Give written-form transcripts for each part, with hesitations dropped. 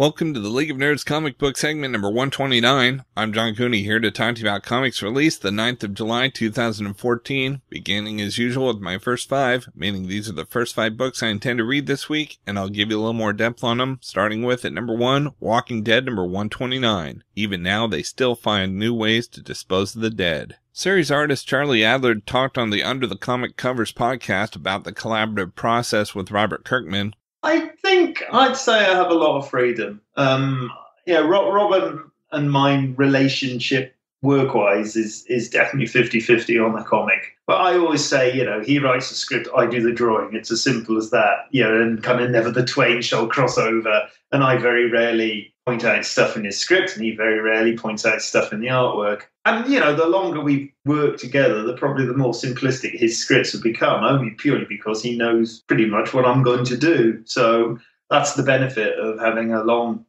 Welcome to the League of Nerds comic book segment number 129. I'm John Cooney here to talk to you about comics released the 9th of July 2014, beginning as usual with my first 5, meaning these are the first 5 books I intend to read this week, and I'll give you a little more depth on them, starting with at number 1, Walking Dead number 129. Even now, they still find new ways to dispose of the dead. Series artist Charlie Adler talked on the Under the Comic Covers podcast about the collaborative process with Robert Kirkman. I think I'd say I have a lot of freedom. Robert and my relationship work-wise is definitely 50-50 on the comic. But I always say, he writes the script, I do the drawing. It's as simple as that, and kind of never the twain shall cross over. And I very rarely point out stuff in his script, and he very rarely points out stuff in the artwork. And, the longer we work together, probably the more simplistic his scripts have become, only purely because he knows pretty much what I'm going to do. So that's the benefit of having a long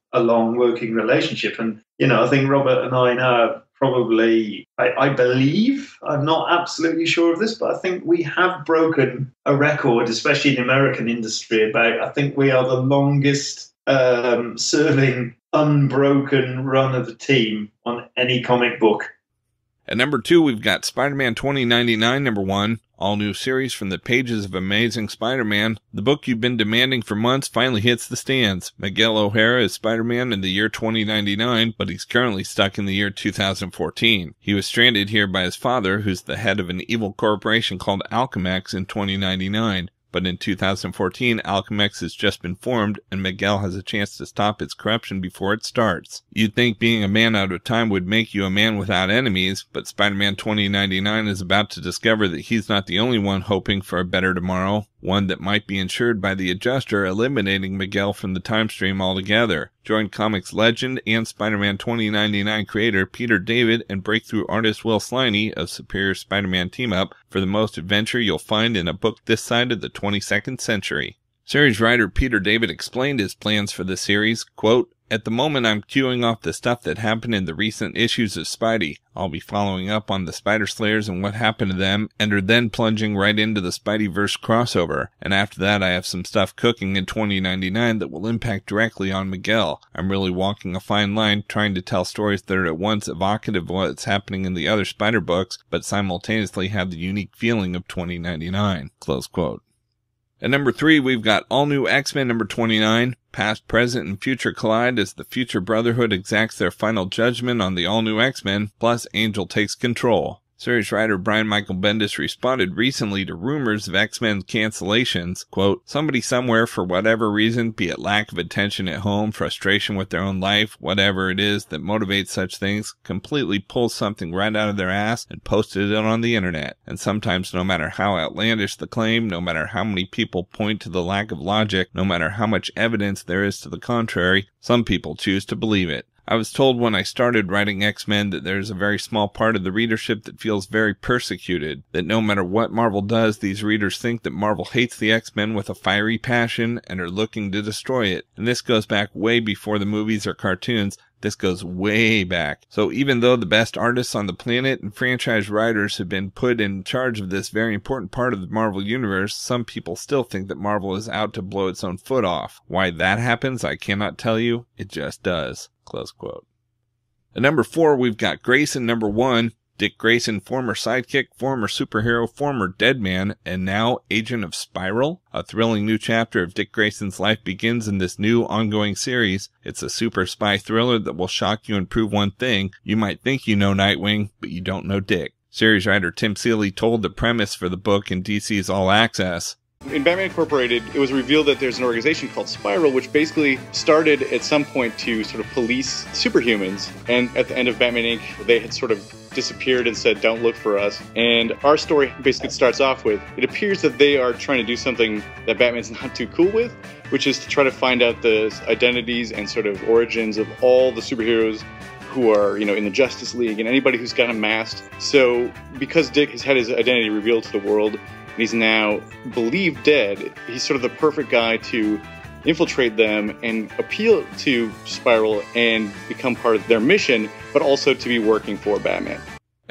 working relationship. And, I think Robert and I now probably, I believe, I'm not absolutely sure of this, but I think we have broken a record, especially in the American industry, about, I think we are the longest serving unbroken run of a team on any comic book. At number 2, we've got Spider-Man 2099 number 1, all-new series from the pages of Amazing Spider-Man. The book you've been demanding for months finally hits the stands. Miguel O'Hara is Spider-Man in the year 2099, but he's currently stuck in the year 2014. He was stranded here by his father, who's the head of an evil corporation called Alchemax in 2099. But in 2014, Alchemax has just been formed, and Miguel has a chance to stop its corruption before it starts. You'd think being a man out of time would make you a man without enemies, but Spider-Man 2099 is about to discover that he's not the only one hoping for a better tomorrow, one that might be ensured by the Adjuster eliminating Miguel from the time stream altogether. Join comics legend and Spider-Man 2099 creator Peter David and breakthrough artist Will Sliney of Superior Spider-Man Team-Up for the most adventure you'll find in a book this side of the 22nd century. Series writer Peter David explained his plans for the series, quote, "At the moment I'm queuing off the stuff that happened in the recent issues of Spidey. I'll be following up on the Spider Slayers and what happened to them, and are then plunging right into the Spideyverse crossover. And after that I have some stuff cooking in 2099 that will impact directly on Miguel. I'm really walking a fine line trying to tell stories that are at once evocative of what's happening in the other Spider books, but simultaneously have the unique feeling of 2099. Close quote. At number 3, we've got all-new X-Men number 29. Past, present, and future collide as the Future Brotherhood exacts their final judgment on the all-new X-Men, plus Angel takes control. Series writer Brian Michael Bendis responded recently to rumors of X-Men cancellations. Quote, "Somebody somewhere, for whatever reason, be it lack of attention at home, frustration with their own life, whatever it is that motivates such things, completely pulls something right out of their ass and posted it on the internet. And sometimes, no matter how outlandish the claim, no matter how many people point to the lack of logic, no matter how much evidence there is to the contrary, some people choose to believe it. I was told when I started writing X-Men that there's a very small part of the readership that feels very persecuted, that no matter what Marvel does, these readers think that Marvel hates the X-Men with a fiery passion and are looking to destroy it. And this goes back way before the movies or cartoons. This goes way back. So even though the best artists on the planet and franchise writers have been put in charge of this very important part of the Marvel Universe, some people still think that Marvel is out to blow its own foot off. Why that happens, I cannot tell you. It just does." Close quote. At number 4, we've got Grayson number 1. Dick Grayson, former sidekick, former superhero, former deadman, and now agent of Spiral. A thrilling new chapter of Dick Grayson's life begins in this new ongoing series. It's a super spy thriller that will shock you and prove one thing. You might think you know Nightwing, but you don't know Dick. Series writer Tim Seeley told the premise for the book in DC's All Access. In Batman Incorporated, it was revealed that there's an organization called Spiral, which basically started at some point to sort of police superhumans. And at the end of Batman Inc., they had sort of disappeared and said, "Don't look for us." And our story basically starts off with, it appears that they are trying to do something that Batman's not too cool with, which is to try to find out the identities and sort of origins of all the superheroes who are, in the Justice League and anybody who's got a mask. So because Dick has had his identity revealed to the world, and he's now believed dead, he's sort of the perfect guy to infiltrate them and appeal to Spiral and become part of their mission, but also to be working for Batman.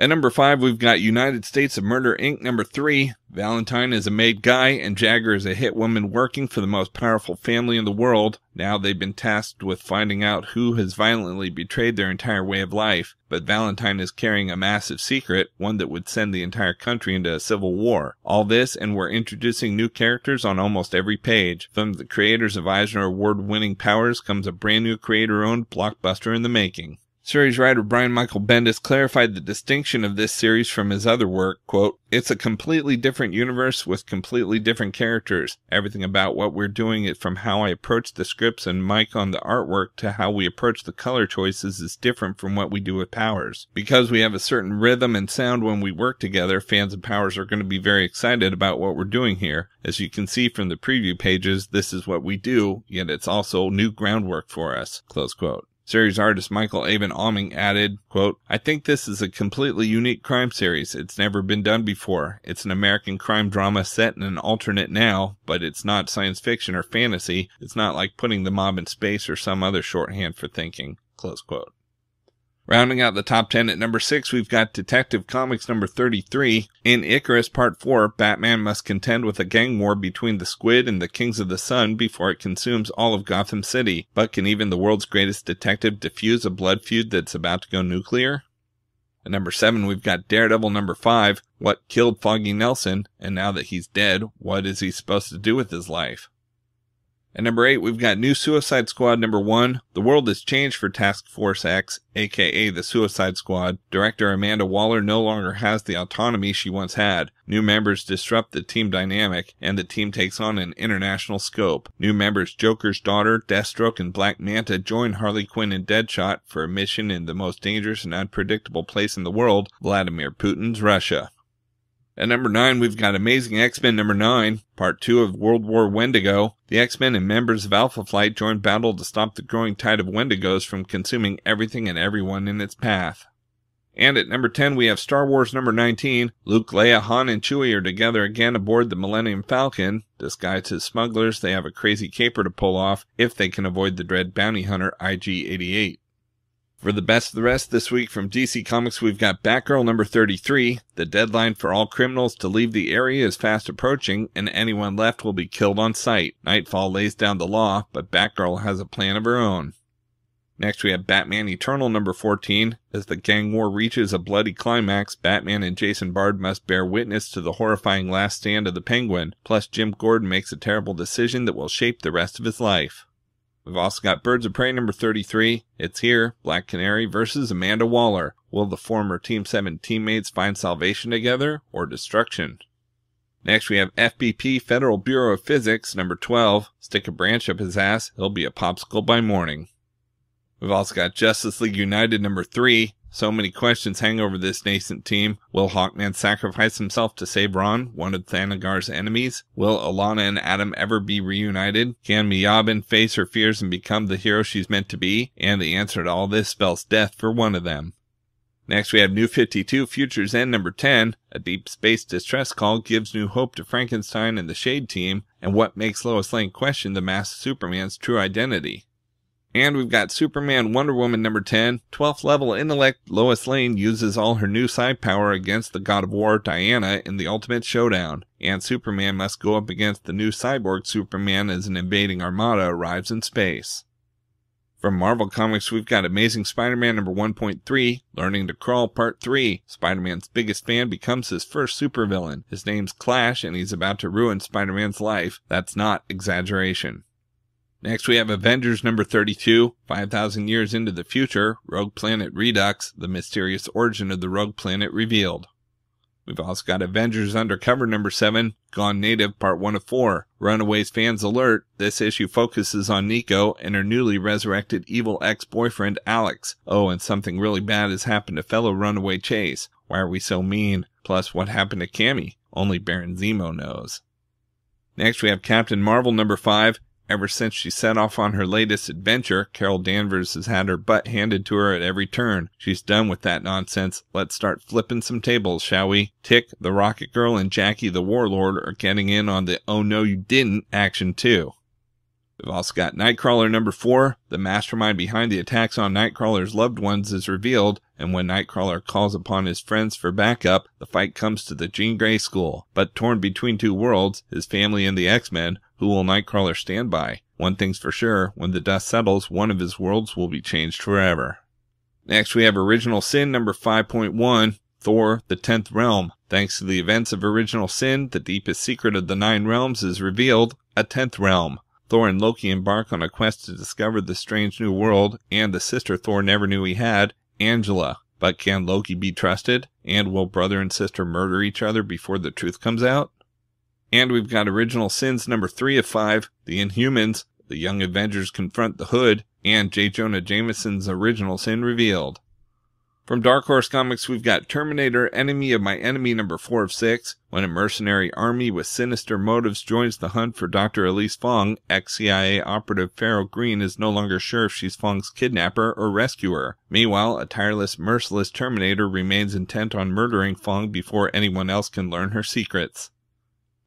At number 5, we've got United States of Murder, Inc. Number 3. Valentine is a made guy, and Jagger is a hit woman working for the most powerful family in the world. Now they've been tasked with finding out who has violently betrayed their entire way of life. But Valentine is carrying a massive secret, one that would send the entire country into a civil war. All this, and we're introducing new characters on almost every page. From the creators of Eisner Award-winning Powers comes a brand new creator-owned blockbuster in the making. Series writer Brian Michael Bendis clarified the distinction of this series from his other work, quote, "It's a completely different universe with completely different characters. Everything about what we're doing is from how I approach the scripts and Mike on the artwork to how we approach the color choices is different from what we do with Powers. Because we have a certain rhythm and sound when we work together, fans of Powers are going to be very excited about what we're doing here. As you can see from the preview pages, this is what we do, yet it's also new groundwork for us," close quote. Series artist Michael Avon Alming added, quote, "I think this is a completely unique crime series. It's never been done before. It's an American crime drama set in an alternate now, but it's not science fiction or fantasy. It's not like putting the mob in space or some other shorthand for thinking," close quote. Rounding out the top 10 at number 6, we've got Detective Comics number 33. In Icarus Part 4, Batman must contend with a gang war between the Squid and the Kings of the Sun before it consumes all of Gotham City. But can even the world's greatest detective defuse a blood feud that's about to go nuclear? At number 7, we've got Daredevil number 5. What killed Foggy Nelson? And now that he's dead, what is he supposed to do with his life? At number 8, we've got new Suicide Squad number 1. The world has changed for Task Force X, aka the Suicide Squad. Director Amanda Waller no longer has the autonomy she once had. New members disrupt the team dynamic, and the team takes on an international scope. New members Joker's daughter, Deathstroke, and Black Manta join Harley Quinn and Deadshot for a mission in the most dangerous and unpredictable place in the world, Vladimir Putin's Russia. At number 9, we've got Amazing X-Men number 9, Part 2 of World War Wendigo. The X-Men and members of Alpha Flight join battle to stop the growing tide of Wendigos from consuming everything and everyone in its path. And at number 10, we have Star Wars number 19. Luke, Leia, Han, and Chewie are together again aboard the Millennium Falcon. Disguised as smugglers, they have a crazy caper to pull off if they can avoid the dread bounty hunter IG-88. For the best of the rest this week from DC Comics, we've got Batgirl number 33. The deadline for all criminals to leave the area is fast approaching, and anyone left will be killed on sight. Nightfall lays down the law, but Batgirl has a plan of her own. Next, we have Batman Eternal number 14. As the gang war reaches a bloody climax, Batman and Jason Bard must bear witness to the horrifying last stand of the Penguin. Plus, Jim Gordon makes a terrible decision that will shape the rest of his life. We've also got Birds of Prey number 33. It's here, Black Canary versus Amanda Waller. Will the former Team 7 teammates find salvation together or destruction? Next we have FBP Federal Bureau of Physics number 12. Stick a branch up his ass, he'll be a popsicle by morning. We've also got Justice League United number 3. So many questions hang over this nascent team. Will Hawkman sacrifice himself to save Ron, one of Thanagar's enemies? Will Alana and Adam ever be reunited? Can Miyabin face her fears and become the hero she's meant to be? And the answer to all this spells death for one of them. Next we have New 52 Future's End number 10. A deep space distress call gives new hope to Frankenstein and the Shade team. And what makes Lois Lane question the masked Superman's true identity? And we've got Superman Wonder Woman number 10. 12th level intellect Lois Lane uses all her new psi power against the god of war Diana in the ultimate showdown. And Superman must go up against the new cyborg Superman as an invading armada arrives in space. From Marvel Comics, we've got Amazing Spider-Man number 1.3, Learning to Crawl Part 3. Spider-Man's biggest fan becomes his first supervillain. His name's Clash, and he's about to ruin Spider-Man's life. That's not exaggeration. Next we have Avengers number 32, 5,000 years into the future, Rogue Planet Redux, the mysterious origin of the Rogue Planet revealed. We've also got Avengers Undercover number 7, Gone Native Part 1 of 4. Runaways fans alert, this issue focuses on Nico and her newly resurrected evil ex-boyfriend Alex. Oh, and something really bad has happened to fellow Runaway Chase. Why are we so mean? Plus, what happened to Cammy? Only Baron Zemo knows. Next we have Captain Marvel number 5. Ever since she set off on her latest adventure, Carol Danvers has had her butt handed to her at every turn. She's done with that nonsense. Let's start flipping some tables, shall we? Tick, the Rocket Girl, and Jackie the Warlord are getting in on the oh no you didn't action too. We've also got Nightcrawler number 4. The mastermind behind the attacks on Nightcrawler's loved ones is revealed, and when Nightcrawler calls upon his friends for backup, the fight comes to the Jean Grey school. But torn between two worlds, his family and the X-Men, who will Nightcrawler stand by? One thing's for sure, when the dust settles, one of his worlds will be changed forever. Next we have Original Sin number 5.1, Thor, the 10th Realm. Thanks to the events of Original Sin, the deepest secret of the 9 realms is revealed, a 10th realm. Thor and Loki embark on a quest to discover the strange new world and the sister Thor never knew he had, Angela. But can Loki be trusted? And will brother and sister murder each other before the truth comes out? And we've got Original Sins number 3 of 5, The Inhumans. The Young Avengers confront the Hood, and J. Jonah Jameson's Original Sin revealed. From Dark Horse Comics, we've got Terminator, Enemy of My Enemy number 4 of 6. When a mercenary army with sinister motives joins the hunt for Dr. Elise Fong, ex-CIA operative Farrell Green is no longer sure if she's Fong's kidnapper or rescuer. Meanwhile, a tireless, merciless Terminator remains intent on murdering Fong before anyone else can learn her secrets.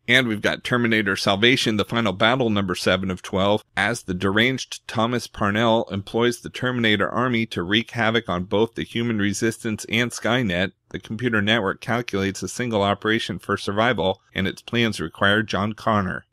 And we've got Terminator Salvation, the Final Battle number 7 of 12, as the deranged Thomas Parnell employs the Terminator army to wreak havoc on both the human resistance and Skynet. The computer network calculates a single operation for survival, and its plans require John Connor.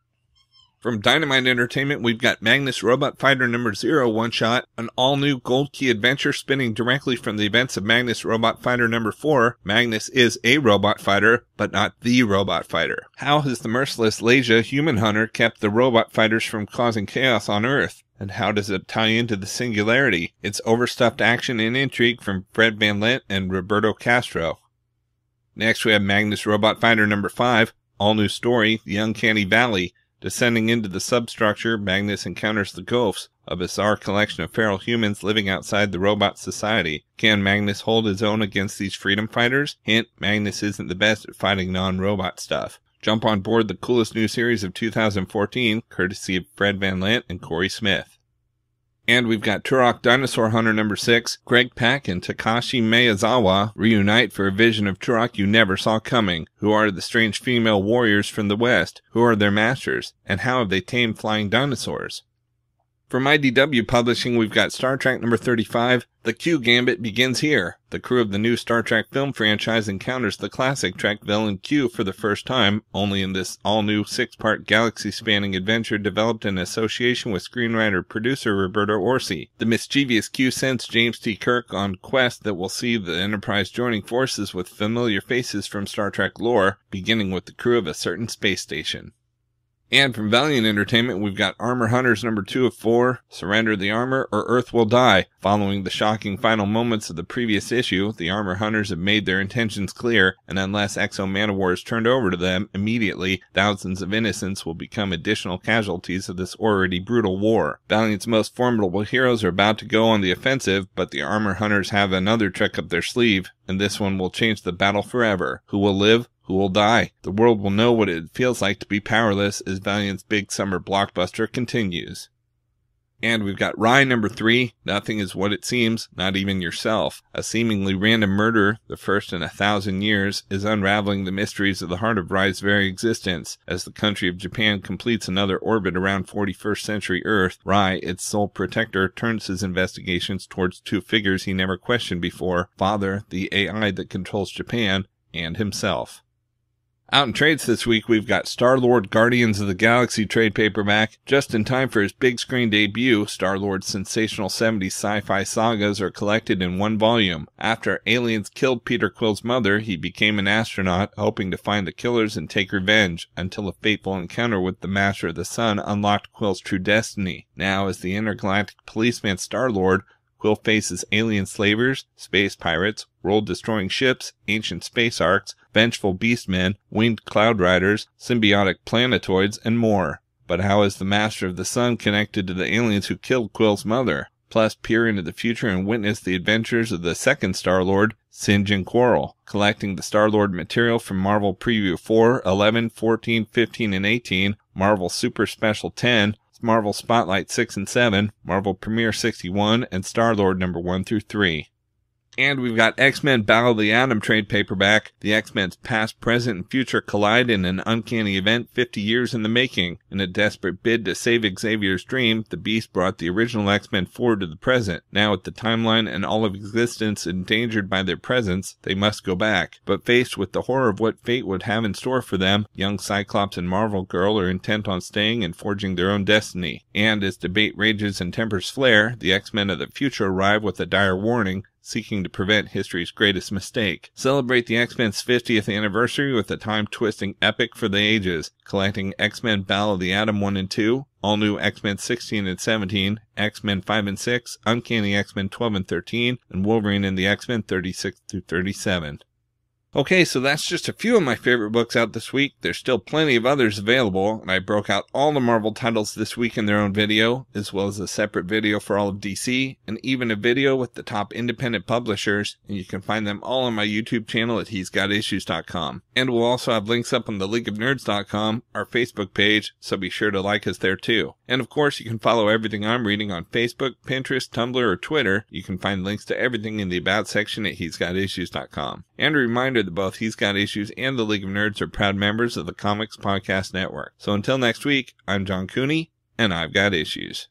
From Dynamite Entertainment, we've got Magnus Robot Fighter number 0 one-shot, an all-new Gold Key adventure spinning directly from the events of Magnus Robot Fighter number 4. Magnus is a robot fighter, but not the robot fighter. How has the merciless Leia human hunter kept the robot fighters from causing chaos on Earth? And how does it tie into the Singularity? It's overstuffed action and intrigue from Fred Van Lent and Roberto Castro. Next we have Magnus Robot Fighter number 5, all-new story, The Uncanny Valley. Descending into the substructure, Magnus encounters the ghosts, a bizarre collection of feral humans living outside the robot society. Can Magnus hold his own against these freedom fighters? Hint, Magnus isn't the best at fighting non-robot stuff. Jump on board the coolest new series of 2014, courtesy of Fred Van Lent and Corey Smith. And we've got Turok Dinosaur Hunter number 6. Greg Pak and Takashi Miyazawa reunite for a vision of Turok you never saw coming. Who are the strange female warriors from the West? Who are their masters? And how have they tamed flying dinosaurs? From IDW Publishing, we've got Star Trek number 35. The Q Gambit begins here. The crew of the new Star Trek film franchise encounters the classic Trek villain Q for the first time, only in this all-new 6-part galaxy-spanning adventure developed in association with screenwriter-producer Roberto Orci. The mischievous Q sends James T. Kirk on quest that will see the Enterprise joining forces with familiar faces from Star Trek lore, beginning with the crew of a certain space station. And from Valiant Entertainment, we've got Armor Hunters number 2 of 4, Surrender the Armor or Earth Will Die. Following the shocking final moments of the previous issue, the Armor Hunters have made their intentions clear, and unless Exo Manowar is turned over to them immediately, thousands of innocents will become additional casualties of this already brutal war. Valiant's most formidable heroes are about to go on the offensive, but the Armor Hunters have another trick up their sleeve, and this one will change the battle forever. Who will live? Who will die? The world will know what it feels like to be powerless as Valiant's big summer blockbuster continues. And we've got Rye number 3, Nothing is What It Seems, Not Even Yourself. A seemingly random murder, the first in 1,000 years, is unraveling the mysteries of the heart of Rye's very existence. As the country of Japan completes another orbit around 41st century Earth, Rye, its sole protector, turns his investigations towards two figures he never questioned before: Father, the AI that controls Japan, and himself. Out in trades this week, we've got Star-Lord Guardians of the Galaxy trade paperback. Just in time for his big screen debut, Star-Lord's sensational 70s sci-fi sagas are collected in one volume. After aliens killed Peter Quill's mother, he became an astronaut, hoping to find the killers and take revenge, until a fateful encounter with the Master of the Sun unlocked Quill's true destiny. Now, as the intergalactic policeman Star-Lord, Quill faces alien slavers, space pirates, world-destroying ships, ancient space arcs, vengeful beastmen, winged cloud riders, symbiotic planetoids, and more. But how is the Master of the Sun connected to the aliens who killed Quill's mother? Plus, peer into the future and witness the adventures of the second Star-Lord, Singe and Quarrel. Collecting the Star-Lord material from Marvel Preview 4, 11, 14, 15, and 18, Marvel Super Special 10, Marvel Spotlight 6 and 7, Marvel Premiere 61, and Star-Lord number 1 through 3. And we've got X-Men Battle of the Atom trade paperback. The X-Men's past, present, and future collide in an uncanny event 50 years in the making. In a desperate bid to save Xavier's dream, the Beast brought the original X-Men forward to the present. Now with the timeline and all of existence endangered by their presence, they must go back. But faced with the horror of what fate would have in store for them, young Cyclops and Marvel Girl are intent on staying and forging their own destiny. And as debate rages and tempers flare, the X-Men of the future arrive with a dire warning, seeking to prevent history's greatest mistake. Celebrate the X-Men's 50th anniversary with a time-twisting epic for the ages, collecting X-Men Battle of the Atom 1 and 2, all new X-Men 16 and 17, X-Men 5 and 6, Uncanny X-Men 12 and 13, and Wolverine and the X-Men 36 through 37. Okay, so that's just a few of my favorite books out this week. There's still plenty of others available, and I broke out all the Marvel titles this week in their own video, as well as a separate video for all of DC, and even a video with the top independent publishers, and you can find them all on my YouTube channel at he'sgotissues.com. And we'll also have links up on the leagueofnerds.com, our Facebook page, so be sure to like us there too. And of course, you can follow everything I'm reading on Facebook, Pinterest, Tumblr, or Twitter. You can find links to everything in the About section at he'sgotissues.com. And a reminder that both He's Got Issues and the League of Nerds are proud members of the Comics Podcast Network. So until next week, I'm John Cooney, and I've got issues.